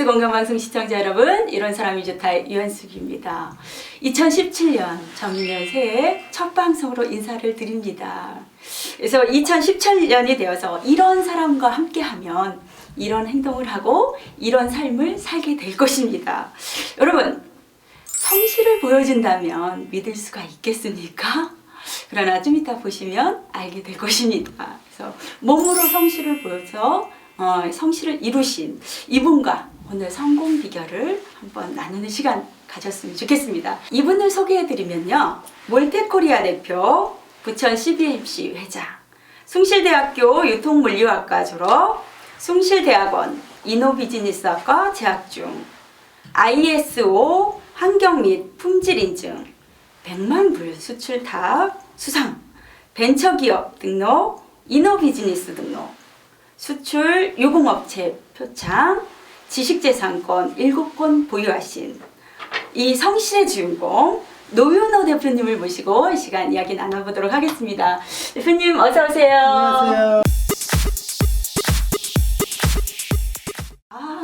KBS 건강방송 시청자 여러분, 이런 사람이 좋다 유한숙입니다. 2017년 정년 새해 첫 방송으로 인사를 드립니다. 그래서 2017년이 되어서 이런 사람과 함께하면 이런 행동을 하고 이런 삶을 살게 될 것입니다. 여러분, 성실을 보여준다면 믿을 수가 있겠습니까? 그러나 좀 이따 보시면 알게 될 것입니다. 그래서 몸으로 성실을 보여서 성실을 이루신 이분과 오늘 성공 비결을 한번 나누는 시간 가졌으면 좋겠습니다. 이분을 소개해드리면요, 몰테코리아 대표, 부천 CBMC 회장, 숭실대학교 유통물리학과 졸업, 숭실대학원 이노비즈니스학과 재학 중, ISO 환경 및 품질 인증, 100만 불 수출 탑 수상, 벤처기업 등록, 이노비즈니스 등록, 수출 유공업체 표창, 지식재산권 7건 보유하신 이 성실의 주인공 노윤호 대표님을 모시고 이 시간 이야기 나눠보도록 하겠습니다. 대표님 어서 오세요. 안녕하세요.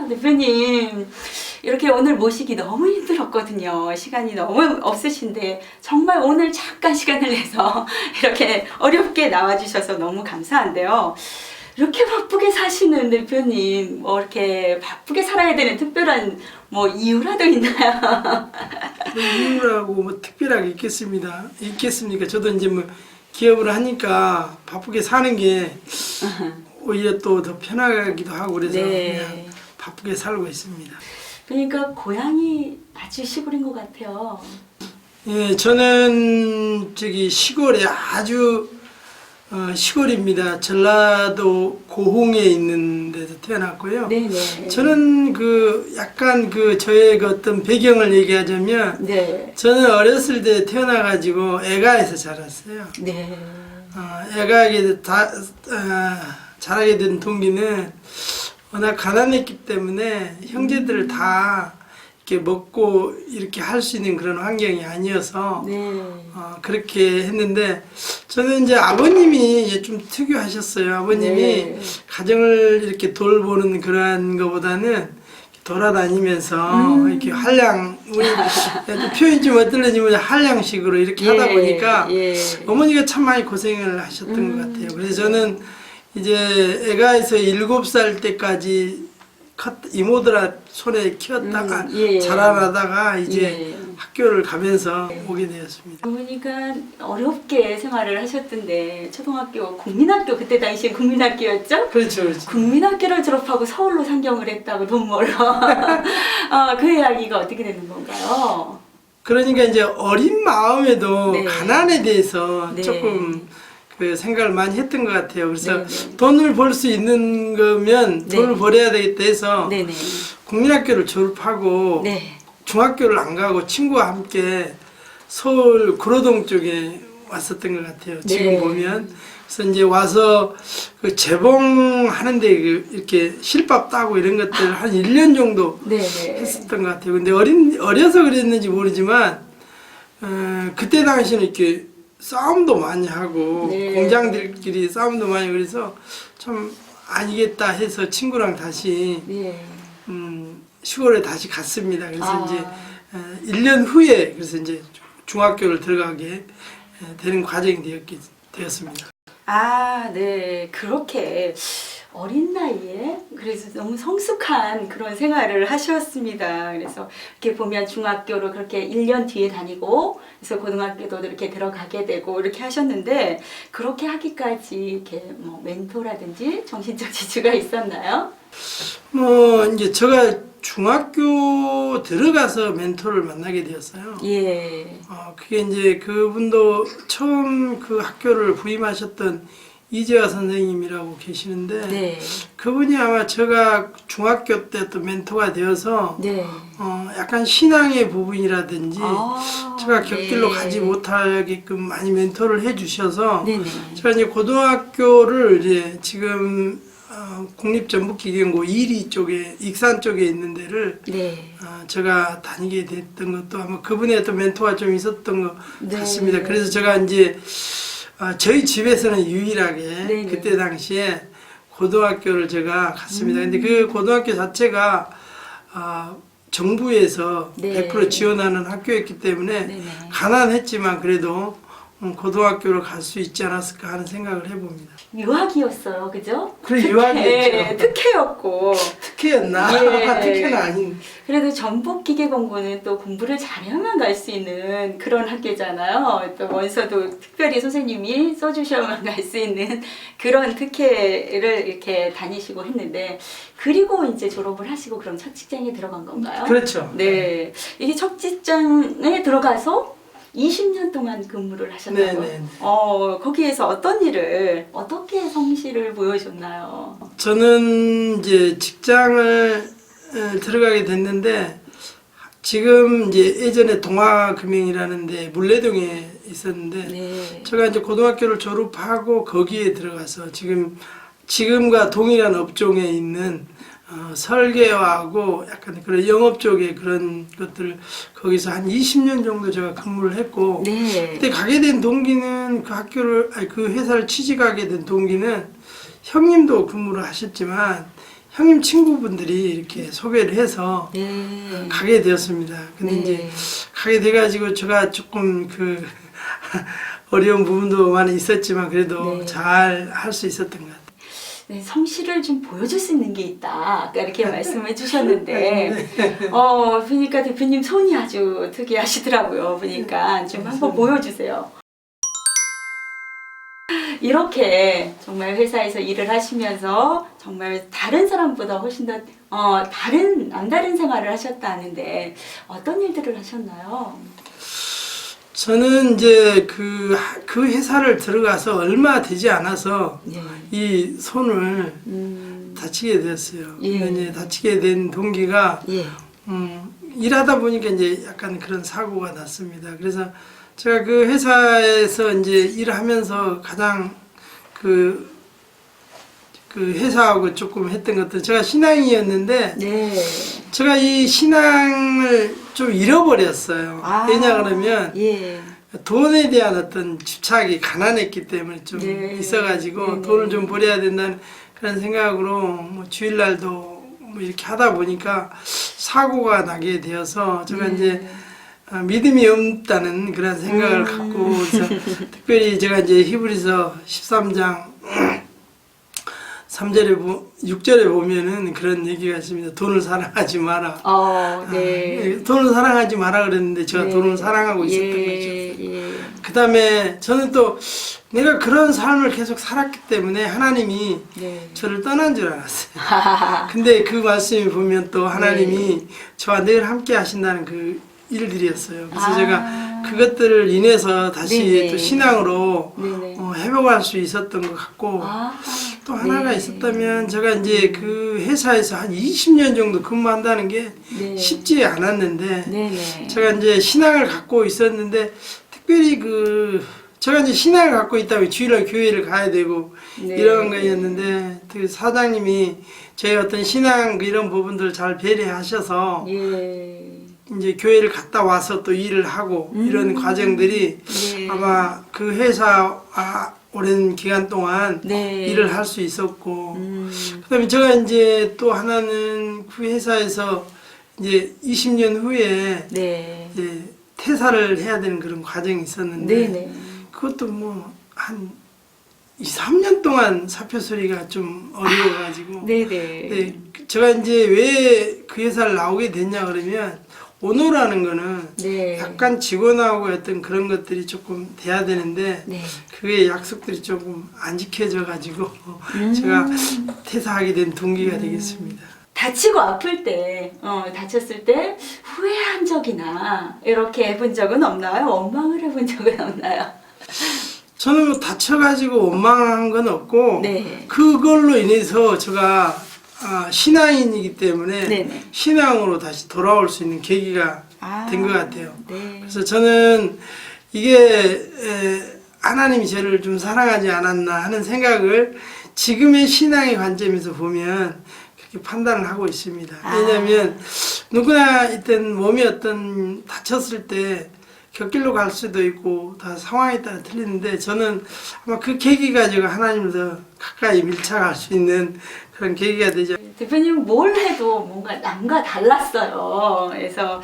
대표님 이렇게 오늘 모시기 너무 힘들었거든요. 시간이 너무 없으신데 정말 오늘 잠깐 시간을 내서 이렇게 어렵게 나와주셔서 너무 감사한데요. 이렇게 바쁘게 사시는 대표님, 이렇게 바쁘게 살아야 되는 특별한 이유라도 있나요? 이유라고 특별하게 있겠습니까? 저도 이제 기업을 하니까 바쁘게 사는 게 오히려 또 더 편하기도 하고 그래서 네. 그냥 바쁘게 살고 있습니다. 그러니까 고향이 아주 시골인 것 같아요. 예, 저는 시골에 아주 시골입니다. 전라도 고흥에 있는 데서 태어났고요. 네네. 저는 약간 저의 어떤 배경을 얘기하자면, 네. 저는 어렸을 때 태어나가지고 애가에서 자랐어요. 네. 애가에게 자라게 된 동기는 워낙 가난했기 때문에 형제들을 다 이렇게 먹고 이렇게 할 수 있는 그런 환경이 아니어서 네. 그렇게 했는데, 저는 이제 아버님이 좀 특유하셨어요. 아버님이 네. 가정을 이렇게 돌보는 그러한 것보다는 돌아다니면서 이렇게 우리 표현이 좀 어떨는지 한량식으로 이렇게 하다 보니까 어머니가 참 많이 고생을 하셨던 것 같아요. 그래서 저는 이제 애가에서 7살 때까지 이모들아 손에 키웠다가 자라나다가 이제 학교를 가면서 오게 되었습니다. 어머니가 어렵게 생활을 하셨던데 초등학교, 국민학교, 그때 당시에 국민학교였죠? 그렇죠. 국민학교를 졸업하고 서울로 상경을 했다고 돈 벌어. 그 이야기가 어떻게 되는 건가요? 그러니까 이제 어린 마음에도 네. 가난에 대해서 네. 조금 생각을 많이 했던 것 같아요. 그래서 네네. 돈을 벌 수 있는 거면 돈을 벌어야 되겠다 해서 네네. 국민학교를 졸업하고 네. 중학교를 안 가고 친구와 함께 서울 구로동 쪽에 왔었던 것 같아요. 지금 네. 보면. 그래서 이제 와서 재봉하는데 이렇게 실밥 따고 이런 것들 한 1년 정도 네네. 했었던 것 같아요. 근데 어려서 그랬는지 모르지만 그때 당시는 이렇게 싸움도 많이 하고 네. 공장들끼리 싸움도 많이, 그래서 참 아니겠다 해서 친구랑 다시 네. 시골에 다시 갔습니다. 그래서 이제 1년 후에 그래서 이제 중학교를 들어가게 되는 과정이 되었습니다. 네. 그렇게 어린 나이에 그래서 너무 성숙한 그런 생활을 하셨습니다. 그래서 이렇게 보면 중학교를 그렇게 1년 뒤에 다니고 그래서 고등학교도 이렇게 들어가게 되고 이렇게 하셨는데, 그렇게 하기까지 이렇게 멘토라든지 정신적 지주가 있었나요? 이제 제가 중학교 들어가서 멘토를 만나게 되었어요. 예. 그게 이제 그분도 처음 그 학교를 부임하셨던 이재화 선생님이라고 계시는데, 네. 그분이 아마 제가 중학교 때 또 멘토가 되어서 네. 약간 신앙의 부분이라든지 제가 곁길로 네. 가지 못하게끔 많이 멘토를 해주셔서, 네네. 제가 이제 고등학교를 이제 지금 국립전북기계연고 이리 쪽에 익산 쪽에 있는 데를 네. 제가 다니게 됐던 것도 아마 그분의 또 멘토가 좀 있었던 것 네. 같습니다. 그래서 제가 이제 저희 집에서는 유일하게 네네. 그때 당시에 고등학교를 제가 갔습니다. 근데 그 고등학교 자체가 정부에서 네. 100% 지원하는 학교였기 때문에 네네. 가난했지만 그래도 고등학교를 갈 수 있지 않았을까 하는 생각을 해봅니다. 유학이었어요, 그죠? 그래, 유학이었죠. 특혜였고. 특혜였나? 예. 특혜는 아닌. 그래도 전북기계공고는 또 공부를 잘해야만 갈 수 있는 그런 학교잖아요. 또 원서도 특별히 선생님이 써주셔야만 갈 수 있는 그런 특혜를 이렇게 다니시고 했는데, 그리고 이제 졸업을 하시고 그럼 첫 직장에 들어간 건가요? 그렇죠. 네. 이게 첫 직장에 들어가서 20년 동안 근무를 하셨다고요? 네네. 거기에서 어떤 일을, 어떻게 성실을 보여줬나요? 저는 이제 직장을 들어가게 됐는데 지금 이제 예전에 동화금융이라는 데 물레동에 있었는데 네. 제가 이제 고등학교를 졸업하고 거기에 들어가서 지금과 동일한 업종에 있는 설계하고 약간 그런 영업 쪽의 그런 것들을 거기서 한 20년 정도 제가 근무를 했고 네. 그때 가게 된 동기는 그 회사를 취직하게 된 동기는 형님도 근무를 하셨지만 형님 친구분들이 이렇게 소개를 해서 네. 가게 되었습니다. 근데 네. 이제 가게 돼가지고 제가 조금 어려운 부분도 많이 있었지만 그래도 네. 잘 할 수 있었던 것 같아요. 네, 성실을 좀 보여줄 수 있는 게 있다. 아까 이렇게 말씀해 주셨는데, 보니까 대표님 손이 아주 특이하시더라고요. 보니까 좀 한번 보여주세요. 이렇게 정말 회사에서 일을 하시면서 정말 다른 사람보다 훨씬 더 남다른 생활을 하셨다는데 어떤 일들을 하셨나요? 저는 이제 그 회사를 들어가서 얼마 되지 않아서 네. 이 손을 다치게 되었어요. 예. 근데 이제 다치게 된 동기가 예. 일하다 보니까 이제 약간 그런 사고가 났습니다. 그래서 제가 그 회사에서 이제 일하면서 가장 그 회사하고 조금 했던 것들 제가 신앙이었는데 네. 제가 이 신앙을 좀 잃어버렸어요. 왜냐 그러면 예. 돈에 대한 어떤 집착이 가난했기 때문에 좀 네. 있어가지고 네네. 돈을 좀 벌여야 된다는 그런 생각으로 뭐 주일날도 뭐 이렇게 하다 보니까 사고가 나게 되어서 제가 네. 이제 믿음이 없다는 그런 생각을 갖고 그래서 특별히 제가 이제 히브리서 13장 6절에 보면은 그런 얘기가 있습니다. 돈을 사랑하지 마라. 네. 돈을 사랑하지 마라 그랬는데 제가 네. 돈을 사랑하고 있었던 거죠. 예. 그 다음에 저는 또 내가 그런 삶을 계속 살았기 때문에 하나님이 네. 저를 떠난 줄 알았어요. 근데 그 말씀이 보면 또 하나님이 저와 늘 함께 하신다는 그 일들이었어요. 그래서 제가 그것들을 인해서 다시 네네. 또 신앙으로 네네. 회복할 수 있었던 것 같고 또 하나가 네. 있었다면 제가 이제 그 회사에서 한 20년 정도 근무한다는 게 네. 쉽지 않았는데 네네. 제가 이제 신앙을 갖고 있었는데 특별히 제가 이제 신앙을 갖고 있다면 주일날 교회를 가야 되고 네. 이런 거였는데 그 사장님이 저희 어떤 신앙 이런 부분들 잘 배려하셔서 예. 이제 교회를 갔다 와서 또 일을 하고 이런 과정들이 네. 아마 그 회사 오랜 기간 동안 네. 일을 할 수 있었고 그다음에 제가 이제 또 하나는 그 회사에서 이제 20년 후에 네. 이제 퇴사를 해야 되는 그런 과정이 있었는데 네네. 그것도 뭐 한 2, 3년 동안 사표 처리가 좀 어려워가지고 네네. 네, 제가 이제 왜 그 회사를 나오게 됐냐 그러면 오너라는 거는 네. 약간 직원하고 어떤 그런 것들이 조금 돼야 되는데 네. 그게 약속들이 조금 안 지켜져 가지고 제가 퇴사하게 된 동기가 되겠습니다. 다치고 아플 때, 다쳤을 때 후회한 적이나 이렇게 해본 적은 없나요? 원망을 해본 적은 없나요? 저는 뭐 다쳐가지고 원망한 건 없고 네. 그걸로 인해서 제가 신앙인이기 때문에 네네. 신앙으로 다시 돌아올 수 있는 계기가 된 것 같아요. 네. 그래서 저는 이게 하나님이 저를 좀 사랑하지 않았나 하는 생각을 지금의 신앙의 관점에서 보면 그렇게 판단을 하고 있습니다. 왜냐하면 누구나 일단 몸이 어떤 다쳤을 때 곁길로 갈 수도 있고 다 상황에 따라 틀리는데 저는 아마 그 계기가 제가 하나님을 더 가까이 밀착할 수 있는 그런 계기가 되죠. 대표님 뭘 해도 뭔가 남과 달랐어요. 그래서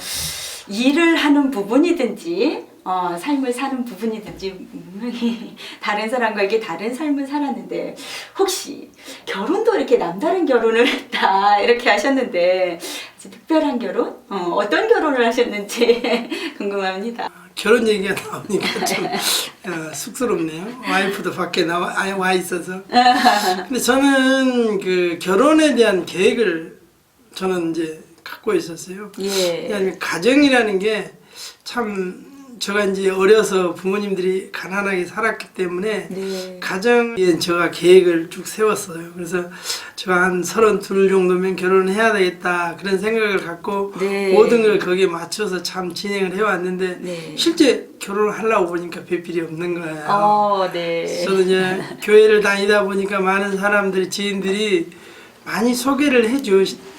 일을 하는 부분이든지 삶을 사는 부분이든지 분명히 다른 사람과 이게 다른 삶을 살았는데 혹시 결혼도 이렇게 남다른 결혼을 했다 이렇게 하셨는데 아주 특별한 결혼? 어떤 결혼을 하셨는지 궁금합니다. 결혼 얘기가 나오니까 좀 쑥스럽네요. 와이프도 밖에 와 있어서. 근데 저는 그 결혼에 대한 계획을 저는 이제 갖고 있었어요. 예. 왜냐하면 가정이라는 게 참 제가 이제 어려서 부모님들이 가난하게 살았기 때문에 네. 가정에 제가 계획을 쭉 세웠어요. 그래서 제가 한 32 정도면 결혼해야 되겠다 그런 생각을 갖고 네. 모든 걸 거기에 맞춰서 참 진행을 해왔는데 네. 실제 결혼을 하려고 보니까 배필이 없는 거예요. 네. 저도 이제 교회를 다니다 보니까 많은 사람들이 지인들이 많이 소개를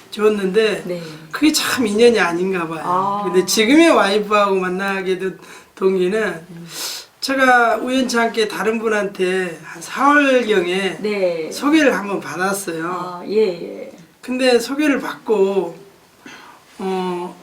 줬는데 네. 그게 참 인연이 아닌가 봐요. 근데 지금의 와이프하고 만나게 된 동기는 제가 우연치 않게 다른 분한테 한 4월경에 네. 소개를 한번 받았어요. 예. 근데 소개를 받고 뭐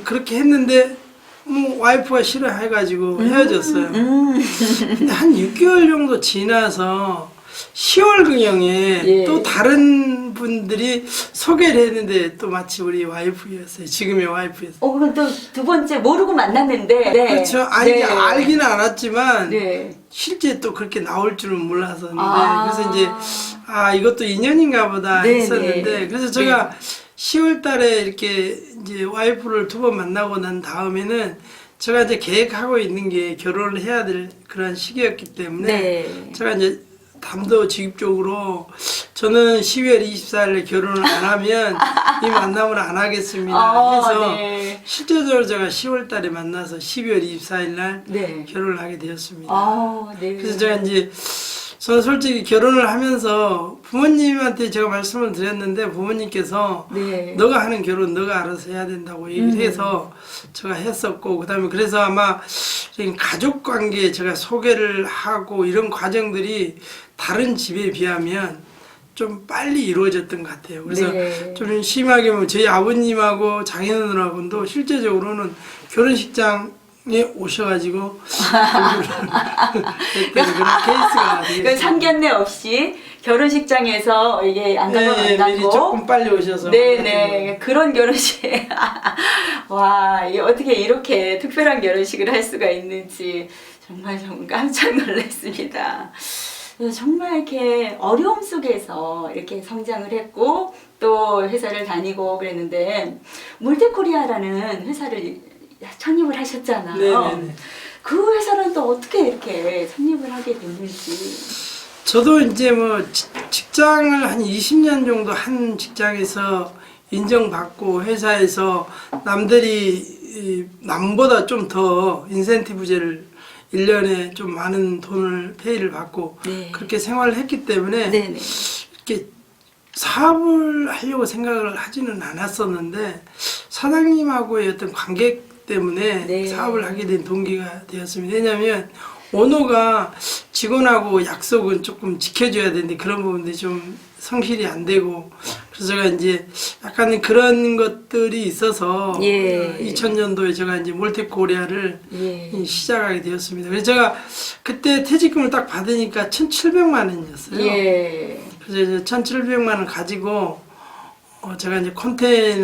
그렇게 했는데 뭐 와이프가 싫어해가지고 헤어졌어요. 근데 한 6개월 정도 지나서 10월경에 예. 또 다른 분들이 소개를 했는데 또 마치 우리 와이프였어요. 지금의 와이프였어요. 그럼 또 두 번째 모르고 만났는데. 네. 그렇죠. 아니 네. 알기는 알았지만 네. 실제 또 그렇게 나올 줄은 몰랐었는데 아. 그래서 이제 이것도 인연인가 보다 네, 했었는데 네. 그래서 제가 10월 달에 이렇게 이제 와이프를 2번 만나고 난 다음에는 제가 이제 계획하고 있는 게 결혼을 해야 될 그런 시기였기 때문에 네. 제가 이제 담도직입적으로 저는 12월 24일에 결혼을 안 하면 이 만남을 안 하겠습니다 해서 네. 실제적으로 제가 10월 달에 만나서 12월 24일 날 네. 결혼을 하게 되었습니다. 네. 그래서 제가 이제 저는 솔직히 결혼을 하면서 부모님한테 제가 말씀을 드렸는데 부모님께서 네. 너가 하는 결혼 너가 알아서 해야 된다고 얘기를 해서 제가 했었고 그다음에 그래서 아마 가족 관계에 제가 소개를 하고 이런 과정들이 다른 집에 비하면 좀 빨리 이루어졌던 것 같아요. 그래서 네. 좀 심하게 보면 저희 아버님하고 장인어른하고도 실제적으로는 결혼식장에 오셔가지고 했던 그런 케이스가 되겠습니다. 상견례 없이 결혼식장에서 이게 안가가 네, 만나고 미리 조금 빨리 오셔서 네네 그런 결혼식 와 이게 어떻게 이렇게 특별한 결혼식을 할 수가 있는지 정말 깜짝 놀랐습니다. 그래서 정말 이렇게 어려움 속에서 이렇게 성장을 했고 또 회사를 다니고 그랬는데 물테코리아라는 회사를 창립을 하셨잖아요. 네네네. 그 회사는 또 어떻게 이렇게 창립을 하게 됐는지. 저도 이제 뭐 직장을 한 20년 정도 한 직장에서 인정받고 회사에서 남들이 남보다 좀 더 인센티브제를 1년에 좀 많은 돈을 페이를 받고 네. 그렇게 생활을 했기 때문에 네네. 이렇게 사업을 하려고 생각을 하지는 않았었는데 사장님하고의 어떤 관계 때문에 네. 사업을 하게 된 동기가 되었습니다. 왜냐하면 오너가 직원하고 약속은 조금 지켜줘야 되는데 그런 부분들이 좀 성실히 안 되고 그래서 제가 이제 약간 그런 것들이 있어서 예. 2000년도에 제가 이제 몰테코리아를 예. 시작하게 되었습니다. 그래서 제가 그때 퇴직금을 딱 받으니까 1,700만 원이었어요. 예. 그래서 이제 1,700만 원 가지고 제가 이제 컨테이너에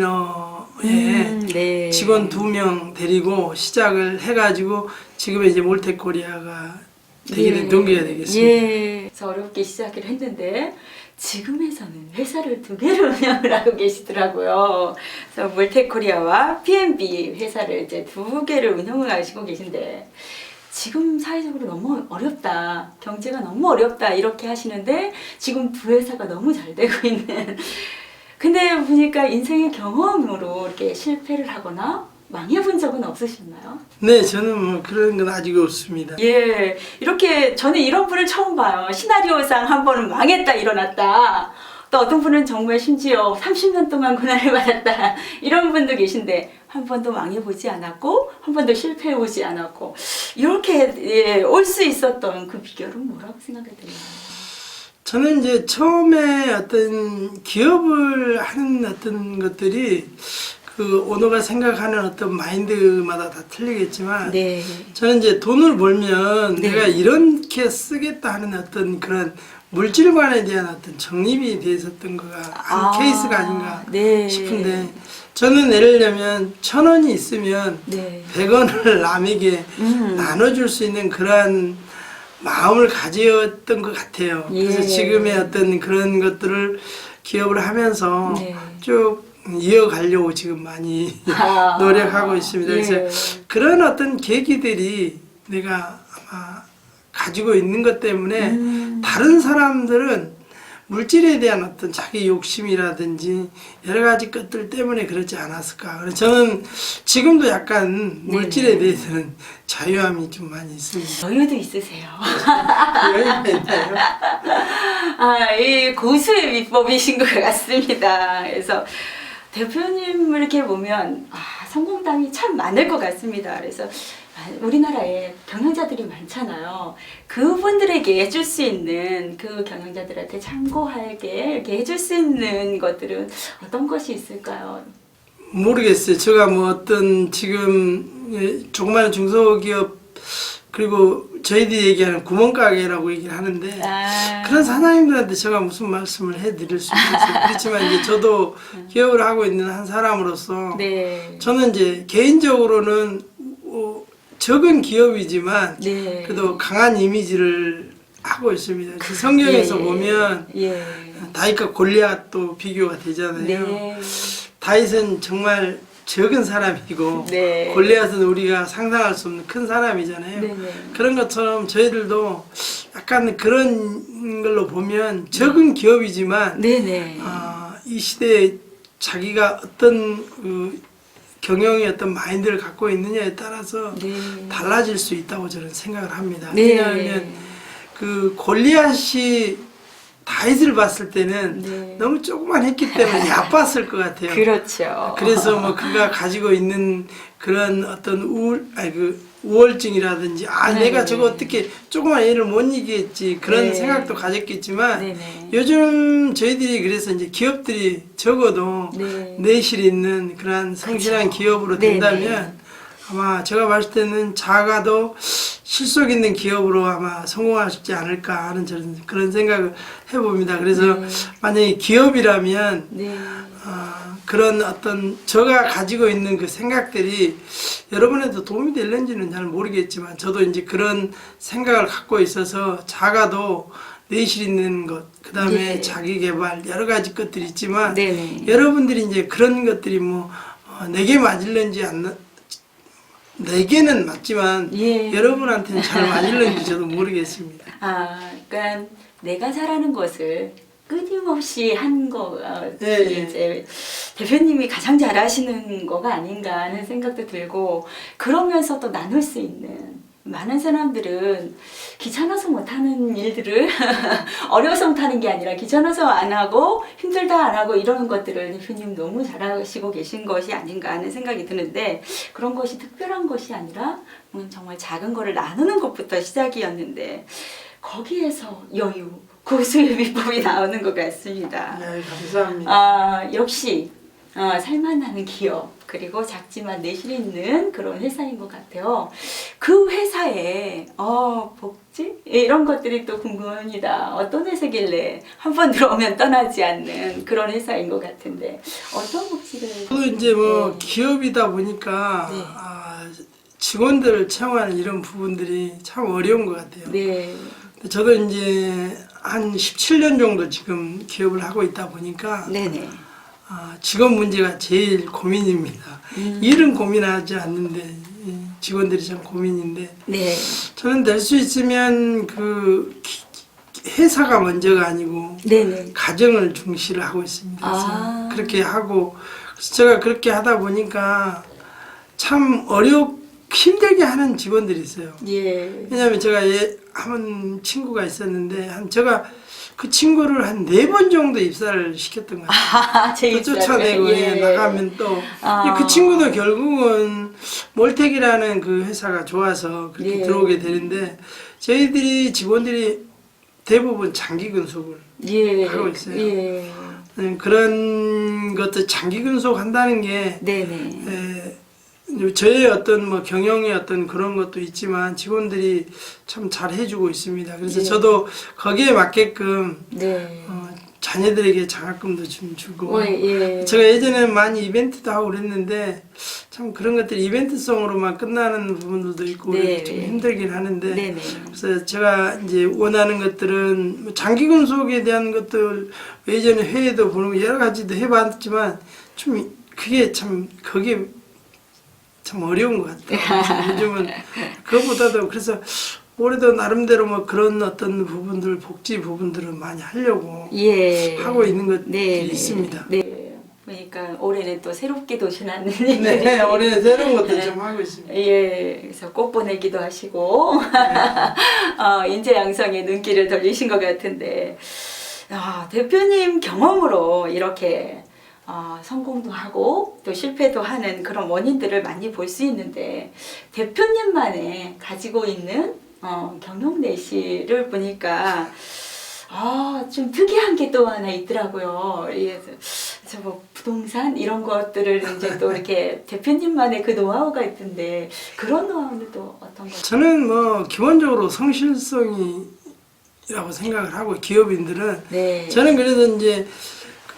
네. 직원 2명 데리고 시작을 해가지고 지금 이제 몰테코리아가 되게 된 동기가 되겠습니다. 예. 그래서 어렵게 시작을 했는데 지금에서는 회사를 2개를 운영을 하고 계시더라고요. 그래서 몰테코리아와 P&B 회사를 이제 2개를 운영을 하시고 계신데 지금 사회적으로 너무 어렵다, 경제가 너무 어렵다 이렇게 하시는데 지금 2 회사가 너무 잘 되고 있는. 근데 보니까 인생의 경험으로 이렇게 실패를 하거나 망해본 적은 없으셨나요? 네, 저는 뭐 그런 건 아직 없습니다. 예, 이렇게 저는 이런 분을 처음 봐요. 시나리오상 한 번은 망했다 일어났다. 또 어떤 분은 정말 심지어 30년 동안 고난을 받았다. 이런 분도 계신데 한 번도 망해보지 않았고 한 번도 실패해보지 않았고 이렇게 올 수 있었던 그 비결은 뭐라고 생각이 드나요? 저는 이제 처음에 어떤 기업을 하는 어떤 것들이 그 오너가 생각하는 어떤 마인드마다 다 틀리겠지만 네. 저는 이제 돈을 벌면 네. 내가 이렇게 쓰겠다 하는 어떤 그런 물질관에 대한 어떤 정립이 돼 있었던 거가 한 케이스가 아닌가 네. 싶은데 저는 예를 들면 1,000원이 있으면 네. 100원을 남에게 나눠줄 수 있는 그러한 마음을 가졌던 것 같아요. 그래서 예. 지금의 어떤 그런 것들을 기업을 하면서 네. 쭉 이어가려고 지금 많이 노력하고 있습니다. 그래서 예. 그런 어떤 계기들이 내가 아마 가지고 있는 것 때문에 다른 사람들은 물질에 대한 어떤 자기 욕심이라든지 여러 가지 것들 때문에 그렇지 않았을까. 그래서 저는 지금도 약간 물질에 네네. 대해서는 자유함이 좀 많이 있습니다. 여유도 있으세요. 여유가 있나요? 아, 이 고수의 비법이신 것 같습니다. 그래서 대표님을 이렇게 보면 성공담이 참 많을 것 같습니다. 그래서 우리나라에 경영자들이 많잖아요. 그분들에게 해줄 수 있는 그 경영자들한테 참고하게 이렇게 해줄 수 있는 것들은 어떤 것이 있을까요? 모르겠어요. 제가 뭐 어떤 지금 조그마한 중소기업 그리고 저희들이 얘기하는 구멍가게라고 얘기를 하는데 그런 사장님들한테 제가 무슨 말씀을 해드릴 수 있겠어요. 그렇지만 이제 저도 기업을 하고 있는 한 사람으로서 네. 저는 이제 개인적으로는 적은 기업이지만 네. 그래도 강한 이미지를 하고 있습니다. 그 성경에서 예. 보면 예. 다윗과 골리앗도 비교가 되잖아요. 네. 다윗은 정말 적은 사람이고 네. 골리앗은 우리가 상상할 수 없는 큰 사람이잖아요. 네네. 그런 것처럼 저희들도 약간 그런 걸로 보면 적은 기업이지만 네네. 이 시대에 자기가 어떤 그 경영의 어떤 마인드를 갖고 있느냐에 따라서 네. 달라질 수 있다고 저는 생각을 합니다. 네. 왜냐하면 그 골리앗이 다윗을 봤을 때는 네. 너무 조그만 했기 때문에 얕봤을 것 같아요. 그렇죠. 그래서 뭐 그가 가지고 있는 그런 어떤 우월증이라든지 네, 내가 네. 저거 어떻게 조그만 애를 못 이기겠지 그런 네. 생각도 가졌겠지만 네네. 요즘 저희들이 그래서 이제 기업들이 적어도 네. 내실 있는 그런 성실한 그렇죠. 기업으로 네네. 된다면 아마 제가 봤을 때는 작아도 실속 있는 기업으로 아마 성공하시지 않을까 하는 저는 그런 생각을 해봅니다. 그래서 네. 만약에 기업이라면 네. 그런 어떤 제가 가지고 있는 그 생각들이 여러분에도 도움이 될는지는 잘 모르겠지만 저도 이제 그런 생각을 갖고 있어서 작아도 내실 있는 것, 그 다음에 네. 자기 개발 여러 가지 것들이 있지만 네네. 여러분들이 이제 그런 것들이 뭐 내게 맞을는지 내게는 맞지만 예. 여러분한테는 잘 맞을는지 저도 모르겠습니다. 그러니까 내가 잘하는 것을 끊임없이 한 거, 예, 예. 이제 대표님이 가장 잘하시는 거가 아닌가 하는 생각도 들고, 그러면서도 나눌 수 있는. 많은 사람들은 귀찮아서 못하는 일들을 어려워서 못하는 게 아니라 귀찮아서 안 하고 힘들다 안 하고 이러는 것들을 대표님 너무 잘하시고 계신 것이 아닌가 하는 생각이 드는데, 그런 것이 특별한 것이 아니라 정말 작은 거를 나누는 것부터 시작이었는데 거기에서 여유, 고수의 비법이 나오는 것 같습니다. 네, 감사합니다. 역시 살만하는 기업, 그리고 작지만 내실 있는 그런 회사인 것 같아요. 그 회사에 복지? 이런 것들이 또 궁금합니다. 어떤 회사길래 한 번 들어오면 떠나지 않는 그런 회사인 것 같은데 어떤 복지를? 저도 이제 뭐 네. 기업이다 보니까 네. 직원들을 채용하는 이런 부분들이 참 어려운 것 같아요. 네. 저도 이제 한 17년 정도 지금 기업을 하고 있다 보니까 네네. 직원 문제가 제일 고민입니다. 일은 고민하지 않는데 직원들이 참 고민인데 네. 저는 될 수 있으면 그 회사가 먼저가 아니고 네네. 가정을 중시를 하고 있습니다. 그래서 그렇게 하고 그래서 제가 그렇게 하다 보니까 참 힘들게 하는 직원들이 있어요. 예. 왜냐하면 제가 한 친구가 있었는데 제가 그 친구를 한 4번 정도 입사를 시켰던 것 같아요. 또 쫓아내고 나가면 또 그 친구도 결국은 몰텍이라는 그 회사가 좋아서 그렇게 들어오게 되는데 저희들이 직원들이 대부분 장기 근속을 예. 하고 있어요. 예. 그런 것들 장기 근속한다는 게 네네. 저의 어떤 뭐 경영의 어떤 그런 것도 있지만 직원들이 참 잘 해주고 있습니다. 그래서 예. 저도 거기에 맞게끔 네. 자녀들에게 장학금도 좀 주고 예. 제가 예전에는 많이 이벤트도 하고 그랬는데 참 그런 것들이 이벤트성으로만 끝나는 부분들도 있고 네. 그래서 좀 힘들긴 하는데 네네. 그래서 제가 이제 원하는 것들은 뭐 장기 근속에 대한 것들 예전에 회의도 보는 여러 가지도 해봤지만 좀 그게 참 그게 참 어려운 것 같아요. 요즘은 그것보다도 그래서 올해도 나름대로 뭐 그런 어떤 부분들 복지 부분들은 많이 하려고 예. 하고 있는 것들이 네. 있습니다. 네. 그러니까 올해는 또 새롭게 도전하는 네, 올해는 새로운 것들 좀 하고 있습니다. 예, 그래서 꽃 보내기도 하시고 인재 양성에 눈길을 돌리신 것 같은데 대표님 경험으로 이렇게 성공도 하고 또 실패도 하는 그런 원인들을 많이 볼 수 있는데 대표님만의 가지고 있는 경영 내실을 보니까 좀 특이한 게 또 하나 있더라고요. 그래서 뭐 부동산 이런 것들을 이제 또 이렇게 대표님만의 그 노하우가 있던데 그런 노하우는 또 어떤 거죠? 저는 뭐 기본적으로 성실성이라고 생각을 하고 기업인들은 네. 저는 그래서 이제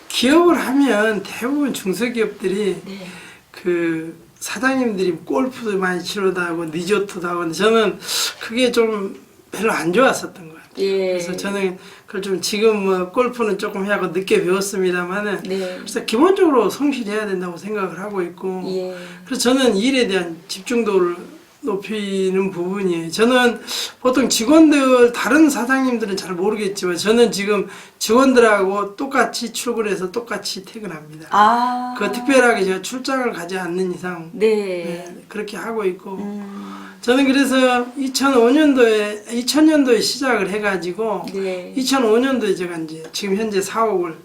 기업을 하면 대부분 중소기업들이 네. 그 사장님들이 골프도 많이 치러다 하고 리조트도 하고 근데 저는 그게 좀 별로 안 좋았었던 것 같아요. 예. 그래서 저는 그걸 좀 지금 뭐 골프는 조금 하고 늦게 배웠습니다만은 네. 그래서 기본적으로 성실해야 된다고 생각을 하고 있고 예. 그래서 저는 일에 대한 집중도를 높이는 부분이에요. 저는 보통 직원들 다른 사장님들은 잘 모르겠지만 저는 지금 직원들하고 똑같이 출근해서 똑같이 퇴근합니다. 그 특별하게 제가 출장을 가지 않는 이상 네. 그렇게 하고 있고 저는 그래서 2000년도에 시작을 해가지고 네. 2005년도에 제가 이제 지금 현재 사옥을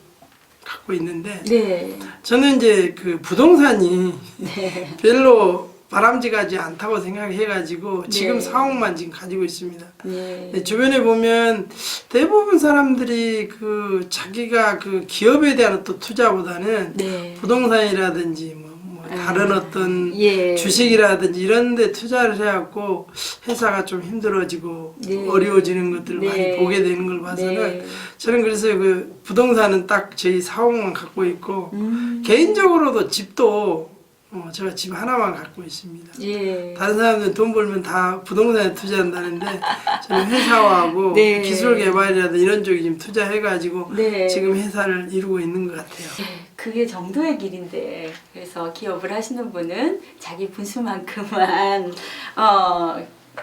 갖고 있는데 네. 저는 이제 그 부동산이 네. 별로 바람직하지 않다고 생각해가지고 지금 네. 4억만 지금 가지고 있습니다. 네. 주변에 보면 대부분 사람들이 그 자기가 그 기업에 대한 또 투자보다는 네. 부동산이라든지 뭐 다른 어떤 예. 주식이라든지 이런 데 투자를 해갖고 회사가 좀 힘들어지고 네. 어려워지는 것들을 네. 많이 보게 되는 걸 봐서는 네. 저는 그래서 그 부동산은 딱 저희 4억만 갖고 있고 개인적으로도 집도 제가 집 하나만 갖고 있습니다. 예. 다른 사람들은 돈 벌면 다 부동산에 투자한다는데 저는 회사하고 네. 기술 개발이라든 이런 쪽에 지금 투자해가지고 네. 지금 회사를 이루고 있는 것 같아요. 네, 그게 정도의 길인데 그래서 기업을 하시는 분은 자기 분수만큼만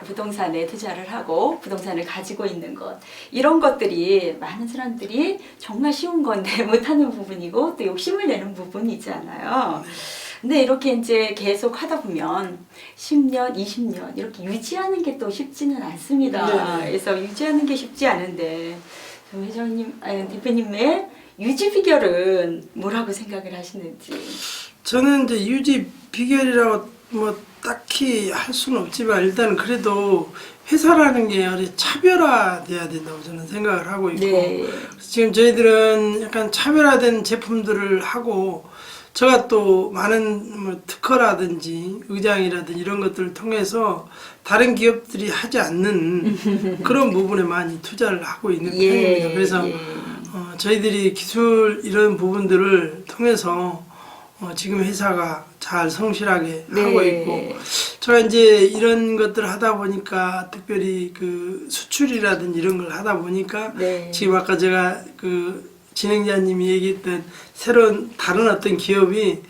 부동산에 투자를 하고 부동산을 가지고 있는 것 이런 것들이 많은 사람들이 정말 쉬운 건데 못하는 부분이고 또 욕심을 내는 부분이잖아요. 근데 이렇게 이제 계속 하다 보면 10년, 20년 이렇게 유지하는 게 또 쉽지는 않습니다. 네. 그래서 유지하는 게 쉽지 않은데 회장님, 대표님의 유지 비결은 뭐라고 생각을 하시는지? 저는 이제 유지 비결이라고 뭐 딱히 할 수는 없지만 일단 그래도 회사라는 게 차별화돼야 된다고 저는 생각을 하고 있고 네. 지금 저희들은 약간 차별화된 제품들을 하고 제가 또 많은 뭐 특허라든지 의장이라든지 이런 것들을 통해서 다른 기업들이 하지 않는 그런 부분에 많이 투자를 하고 있는 편입니다. 그래서 저희들이 기술 이런 부분들을 통해서 지금 회사가 잘 성실하게 하고 있고 제가 이제 이런 것들을 하다 보니까 특별히 그 수출이라든지 이런 걸 하다 보니까 지금 아까 제가 그 진행자님이 얘기했던 새로운 다른 어떤 기업이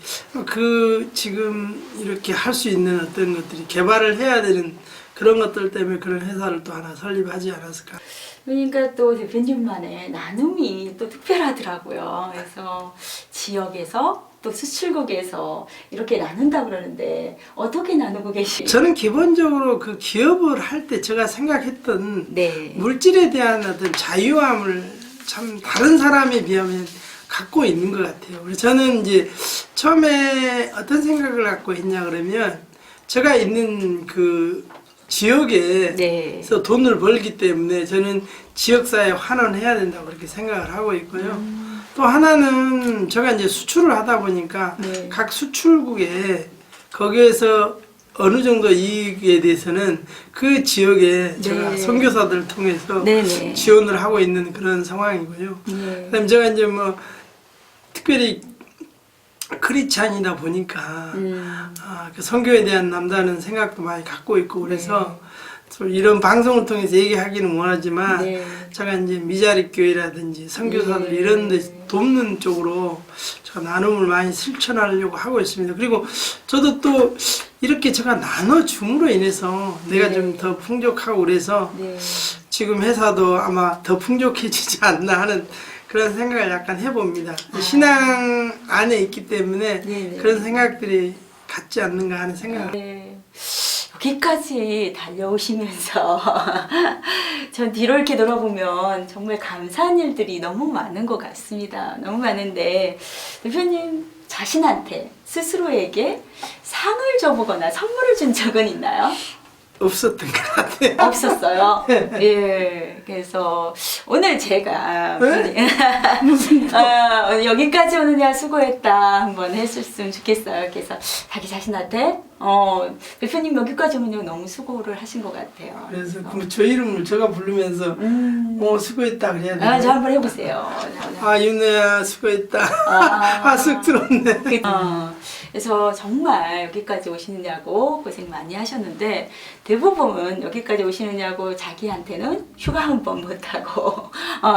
그 지금 이렇게 할 수 있는 어떤 것들이 개발을 해야 되는 그런 것들 때문에 그런 회사를 또 하나 설립하지 않았을까. 그러니까 또 대표님만의 나눔이 또 특별하더라고요. 그래서 지역에서 또 수출국에서 이렇게 나눈다 그러는데 어떻게 나누고 계시죠? 저는 기본적으로 그 기업을 할 때 제가 생각했던 물질에 대한 어떤 자유함을 참 다른 사람에 비하면 갖고 있는 것 같아요. 그래서 저는 이제 처음에 어떤 생각을 갖고 했냐 그러면 제가 있는 그 지역에서 네. 돈을 벌기 때문에 저는 지역사회에 환원해야 된다고 그렇게 생각을 하고 있고요. 또 하나는 제가 이제 수출을 하다 보니까 네. 각 수출국에 거기에서 어느 정도 이익에 대해서는 그 지역에 제가 네. 선교사들을 통해서 네네. 지원을 하고 있는 그런 상황이고요. 네. 그다음에 제가 이제 뭐 특별히 크리스찬이다 보니까 그 선교에 대한 남다른 생각도 많이 갖고 있고 그래서 좀 이런 방송을 통해서 얘기하기는 원하지만 네. 제가 이제 미자립 교회라든지 선교사들 네. 이런 데 돕는 쪽으로 제가 나눔을 많이 실천하려고 하고 있습니다. 그리고 저도 또 이렇게 제가 나눠줌으로 인해서 내가 네. 좀 더 풍족하고 그래서 네. 지금 회사도 아마 더 풍족해지지 않나 하는 그런 생각을 약간 해봅니다. 신앙 안에 있기 때문에 네네. 그런 생각들이 같지 않는가 하는 생각을. 네. 여기까지 달려오시면서 전 뒤로 이렇게 돌아보면 정말 감사한 일들이 너무 많은 것 같습니다. 너무 많은데 대표님 자신한테 스스로에게 상을 줘보거나 선물을 준 적은 있나요? 없었던 것 같아요. 없었어요. 예. 그래서 오늘 제가 네? 여기까지 오느냐 수고했다 한번 했었으면 좋겠어요. 그래서 자기 자신한테 대표님 여기까지 오느냐 너무 수고를 하신 것 같아요. 그래서 저 이름을 제가 부르면서 수고했다 그래야 저 되나? 한번 해보세요. 윤혜야 수고했다. 쑥스럽네. 그래서 정말 여기까지 오시느냐고 고생 많이 하셨는데 대부분은 여기까지 오시느냐고 자기한테는 휴가 한 번 못하고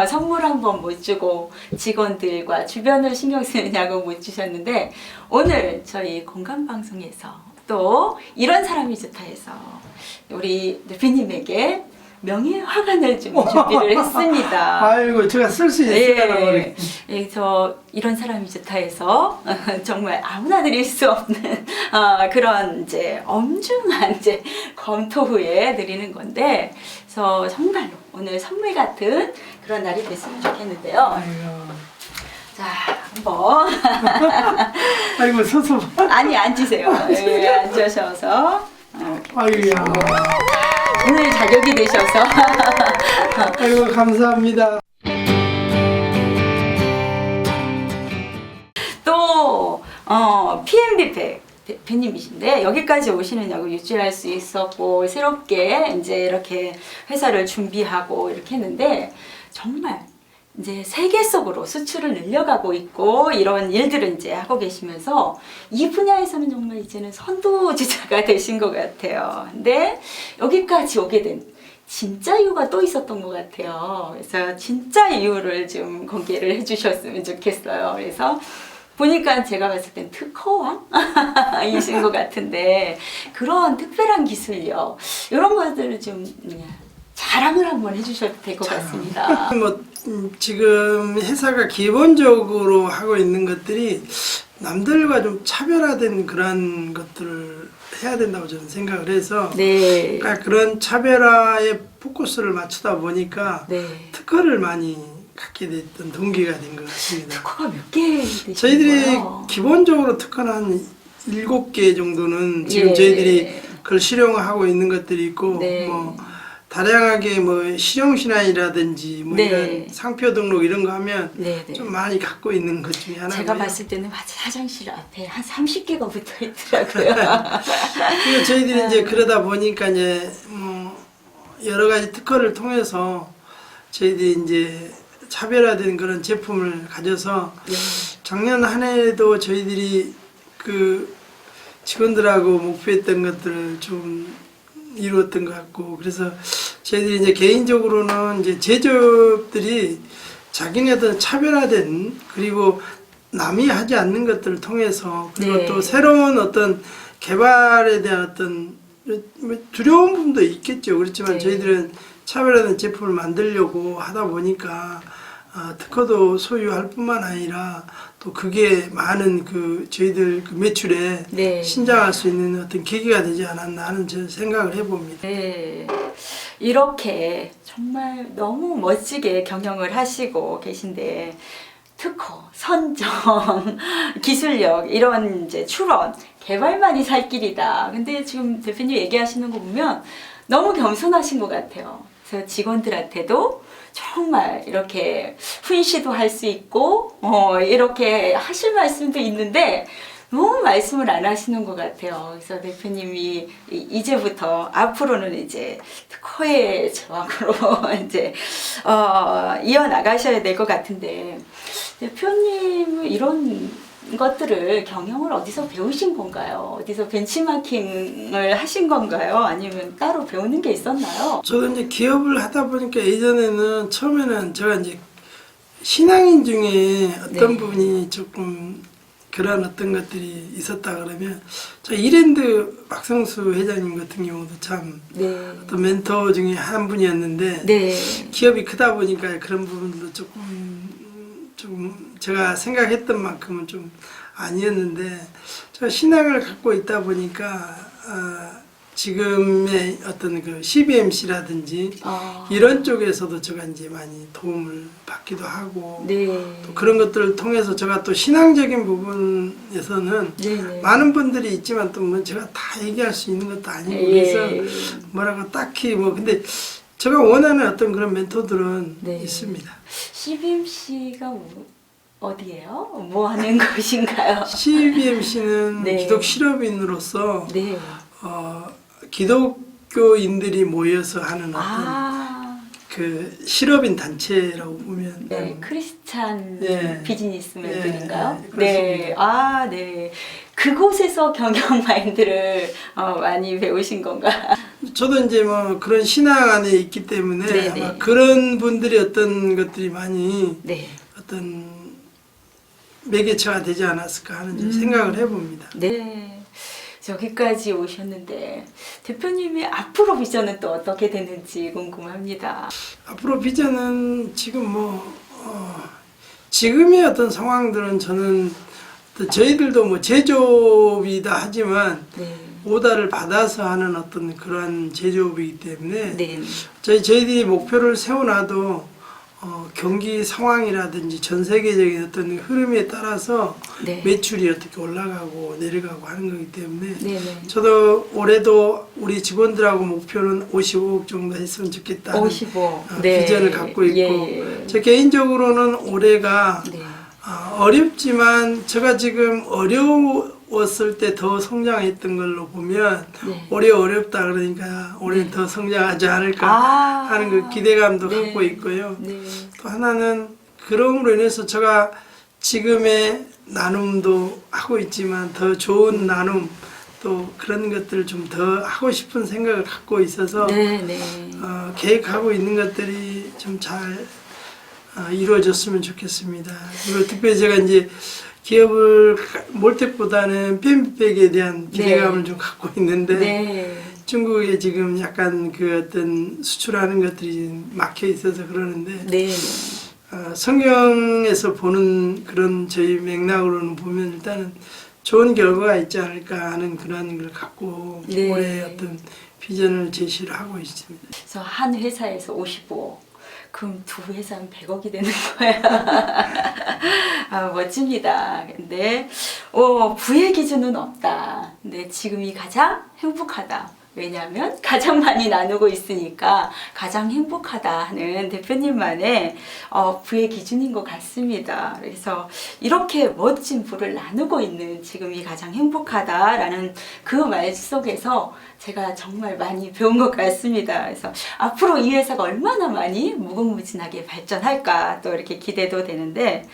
선물 한 번 못 주고 직원들과 주변을 신경 쓰느냐고 못 주셨는데 오늘 저희 공감방송에서 또 이런 사람이 좋다 해서 우리 대표님에게 명예화관을 좀 준비를 했습니다. 아이고 제가 쓸 수 있을까라고 예, 그래서 이런 사람이 좋다 해서 정말 아무나 드릴 수 없는 그런 이제 엄중한 이제 검토 후에 드리는 건데, 그래서 정말로 오늘 선물 같은 그런 날이 됐으면 좋겠는데요. 아이고. 자, 한번 아이고 서서 봐. 아니 앉으세요. 예, 앉으셔서 아이고야. 오늘 자격이 되셔서 아이고 감사합니다. 또 PMB 대표님이신데 여기까지 오시느냐고 유지할 수 있었고 새롭게 이제 이렇게 회사를 준비하고 이렇게 했는데 정말 이제 세계 속으로 수출을 늘려가고 있고 이런 일들을 이제 하고 계시면서 이 분야에서는 정말 이제는 선두주자가 되신 것 같아요. 근데 여기까지 오게 된 진짜 이유가 또 있었던 것 같아요. 그래서 진짜 이유를 좀 공개를 해주셨으면 좋겠어요. 그래서 보니까 제가 봤을 땐 특허왕이신 것 같은데 그런 특별한 기술력 이런 것들을 좀 자랑을 한번 해주셔도 될 것 같습니다. 지금 회사가 기본적으로 하고 있는 것들이 남들과 좀 차별화된 그런 것들을 해야 된다고 저는 생각을 해서 네. 그러니까 그런 차별화에 포커스를 맞추다 보니까 네. 특허를 많이 갖게 됐던 동기가 된 것 같습니다. 특허가 몇 개 되시는 저희들이 거예요? 기본적으로 특허는 한 7개 정도는 지금 예. 저희들이 그걸 실용하고 있는 것들이 있고 네. 뭐 다양하게 뭐 실용신안이라든지 뭐 네. 이런 상표 등록 이런 거 하면 네, 네. 좀 많이 갖고 있는 것 중에 하나고요. 제가 봤을 때는 화장실 앞에 한 30개가 붙어 있더라고요. 그리고 저희들이 이제 그러다 보니까 이제 뭐 여러 가지 특허를 통해서 저희들이 이제 차별화된 그런 제품을 가져서 네. 작년 한 해에도 저희들이 그 직원들하고 목표했던 것들을 좀 이루었던 것 같고 그래서 저희들이 이제 개인적으로는 이제 제조업들이 자기네들 차별화된 그리고 남이 하지 않는 것들을 통해서 그리고 네. 또 새로운 어떤 개발에 대한 어떤 두려운 부분도 있겠죠. 그렇지만 네. 저희들은 차별화된 제품을 만들려고 하다 보니까 특허도 소유할 뿐만 아니라 또 그게 많은 그 저희들 그 매출에 네. 신장할 수 있는 어떤 계기가 되지 않았나 하는 저 생각을 해봅니다. 네. 이렇게 정말 너무 멋지게 경영을 하시고 계신데 특허, 선정, 기술력 이런 이제 출원, 개발만이 살 길이다. 근데 지금 대표님 얘기하시는 거 보면 너무 겸손하신 것 같아요. 그래서 직원들한테도 정말 이렇게 훈시도 할 수 있고 이렇게 하실 말씀도 있는데 너무 말씀을 안 하시는 것 같아요. 그래서 대표님이 이제부터 앞으로는 이제 특허의 제왕으로 이제 이어나가셔야 될 것 같은데 대표님은 이런 것들을 경영을 어디서 배우신 건가요? 어디서 벤치마킹을 하신 건가요? 아니면 따로 배우는 게 있었나요? 저도 이제 기업을 하다 보니까 예전에는 처음에는 제가 이제 신앙인 중에 어떤 네. 부분이 조금 그런 어떤 것들이 있었다 그러면 저 이랜드 박성수 회장님 같은 경우도 참 네. 어떤 멘토 중에 한 분이었는데 네. 기업이 크다 보니까 그런 부분도 조금 제가 생각했던 만큼은 좀 아니었는데 제가 신앙을 갖고 있다 보니까 지금의 어떤 그 CBMC라든지 이런 쪽에서도 제가 이제 많이 도움을 받기도 하고 네. 또 그런 것들을 통해서 제가 또 신앙적인 부분에서는 네. 많은 분들이 있지만 또 뭐 제가 다 얘기할 수 있는 것도 아니고 그래서 뭐라고 딱히 뭐 근데 제가 원하는 어떤 그런 멘토들은 네. 있습니다. CBMC가 어디예요? 뭐 하는 곳인가요? CBMC는 네. 기독 실업인으로서 네. 기독교인들이 모여서 하는 어떤 그 실업인 단체라고 보면 네, 크리스찬 네. 비즈니스맨들인가요? 네, 네, 네. 그곳에서 경영 마인드를 많이 배우신 건가? 저도 이제 뭐 그런 신앙 안에 있기 때문에 네네. 아마 그런 분들이 어떤 것들이 많이 네. 어떤 매개체가 되지 않았을까 하는 좀 생각을 해봅니다. 네. 여기까지 오셨는데 대표님이 앞으로 비전은 또 어떻게 되는지 궁금합니다. 앞으로 비전은 지금 지금의 어떤 상황들은 저는 또 저희들도 뭐 제조업이다 하지만 네. 오다를 받아서 하는 어떤 그러한 제조업이기 때문에 네. 저희들이 목표를 세워놔도 경기 상황이라든지 전 세계적인 어떤 흐름에 따라서 네. 매출이 어떻게 올라가고 내려가고 하는 거기 때문에 네. 저도 올해도 우리 직원들하고 목표는 55억 정도 했으면 좋겠다. 55. 비전을 갖고 있고 예. 저 개인적으로는 올해가 네. 어렵지만 제가 지금 어려웠을 때 더 성장했던 걸로 보면 네. 올해 어렵다 그러니까 올해 네. 더 성장하지 않을까 하는 그 기대감도 네. 갖고 있고요. 네. 또 하나는 그럼으로 인해서 제가 지금의 나눔도 하고 있지만 더 좋은 나눔 또 그런 것들을 좀 더 하고 싶은 생각을 갖고 있어서 네. 계획하고 있는 것들이 좀 잘 이루어졌으면 좋겠습니다. 그리고 특별히 제가 이제 기업을 몰 때보다는 팬백에 대한 기대감을 좀 갖고 있는데 중국에 지금 약간 그 어떤 수출하는 것들이 막혀 있어서 그러는데 성경에서 보는 그런 저희 맥락으로는 보면 일단은 좋은 결과가 있지 않을까 하는 그런 걸 갖고 올해 어떤 비전을 제시를 하고 있습니다. 그래서 한 회사에서 55. 그럼 두 회사는 100억이 되는 거야. 멋집니다. 근데 부의 기준은 없다. 근데 지금이 가장 행복하다. 왜냐하면 가장 많이 나누고 있으니까 가장 행복하다 하는 대표님만의 부의 기준인 것 같습니다. 그래서 이렇게 멋진 부를 나누고 있는 지금이 가장 행복하다라는 그 말 속에서 제가 정말 많이 배운 것 같습니다. 그래서 앞으로 이 회사가 얼마나 많이 무궁무진하게 발전할까 또 이렇게 기대도 되는데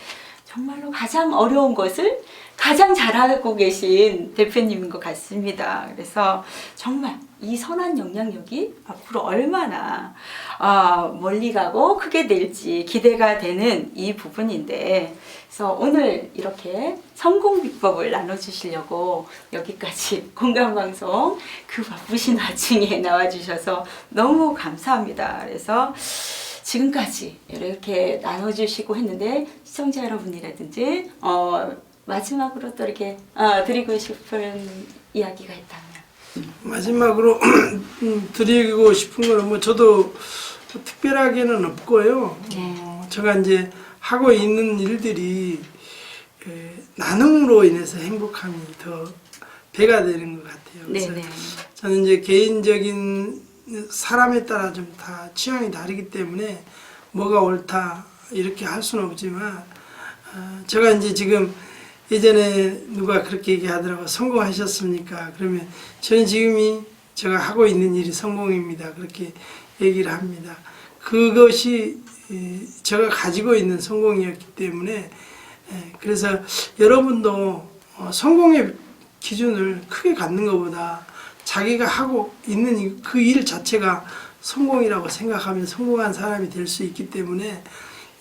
정말로 가장 어려운 것을 가장 잘하고 계신 대표님인 것 같습니다. 그래서 정말 이 선한 영향력이 앞으로 얼마나 멀리 가고 크게 될지 기대가 되는 이 부분인데 그래서 오늘 이렇게 성공 비법을 나눠주시려고 여기까지 공감방송 그 바쁘신 와중에 나와주셔서 너무 감사합니다. 그래서 지금까지 이렇게 나눠주시고 했는데 시청자 여러분이라든지 마지막으로 또 이렇게 드리고 싶은 이야기가 있다면 마지막으로 드리고 싶은 거는 뭐 저도 특별하게는 없고요. 제가 이제 하고 있는 일들이 나눔으로 인해서 행복함이 더 배가 되는 것 같아요. 그래서 저는 이제 개인적인 사람에 따라 좀 다 취향이 다르기 때문에 뭐가 옳다 이렇게 할 수는 없지만 제가 이제 지금 예전에 누가 그렇게 얘기하더라고. 성공하셨습니까? 그러면 저는 지금이 제가 하고 있는 일이 성공입니다. 그렇게 얘기를 합니다. 그것이 제가 가지고 있는 성공이었기 때문에 그래서 여러분도 성공의 기준을 크게 갖는 것보다 자기가 하고 있는 그 일 자체가 성공이라고 생각하면 성공한 사람이 될 수 있기 때문에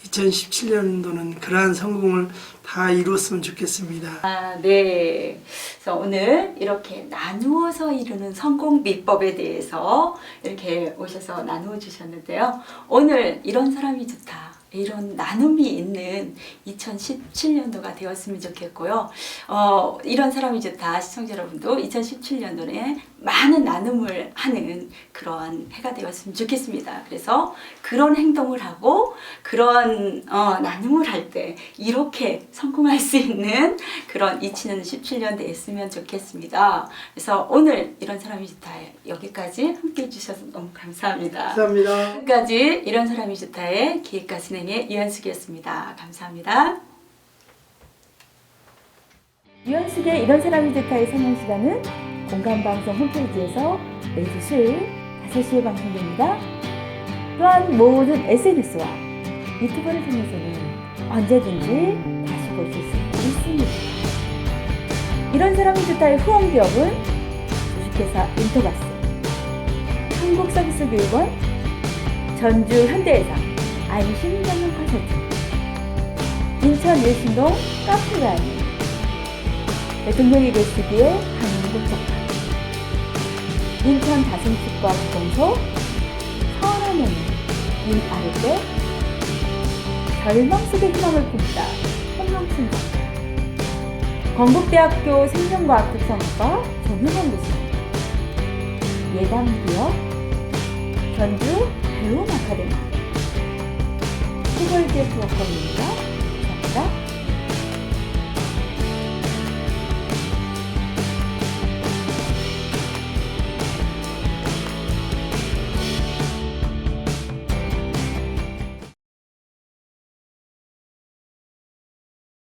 2017년도는 그러한 성공을 다 이루었으면 좋겠습니다. 네. 그래서 오늘 이렇게 나누어서 이루는 성공 비법에 대해서 이렇게 오셔서 나누어 주셨는데요. 오늘 이런 사람이 좋다. 이런 나눔이 있는 2017년도가 되었으면 좋겠고요. 이런 사람이 좋다. 시청자 여러분도 2017년도에 많은 나눔을 하는 그런 해가 되었으면 좋겠습니다. 그래서 그런 행동을 하고 그런 나눔을 할 때 이렇게 성공할 수 있는 그런 2017년 됐으면 좋겠습니다. 그래서 오늘 이런 사람이 좋다. 여기까지 함께 해주셔서 너무 감사합니다. 감사합니다. 지금까지 이런 사람이 좋다의 기획과 진행의 유현숙이었습니다. 감사합니다. 유현숙의 이런 사람이 좋다의 상영 시간은 공감방송 홈페이지에서 매주 수요일 5시에 방송됩니다. 또한 모든 SNS와 유튜브를 통해서는 언제든지 다시 보실 수 있습니다. 이런 사람이 좋다의 후원기업은 주식회사 인터박스, 한국서비스교육원, 전주 현대해상, 안심전문 컨설팅, 인천 일신동 카페라인, 대통령이 베스기의 한국적파, 인천 다승치과보건소, 서원하는 윤아르떼, 절망 속의 희망을 품다 홈런친다, 건국대학교 생명과학 특성과 전문연구소, 예담기업, 전주 배움 아카데미, 시골제 수업권입니다. 감사합니다.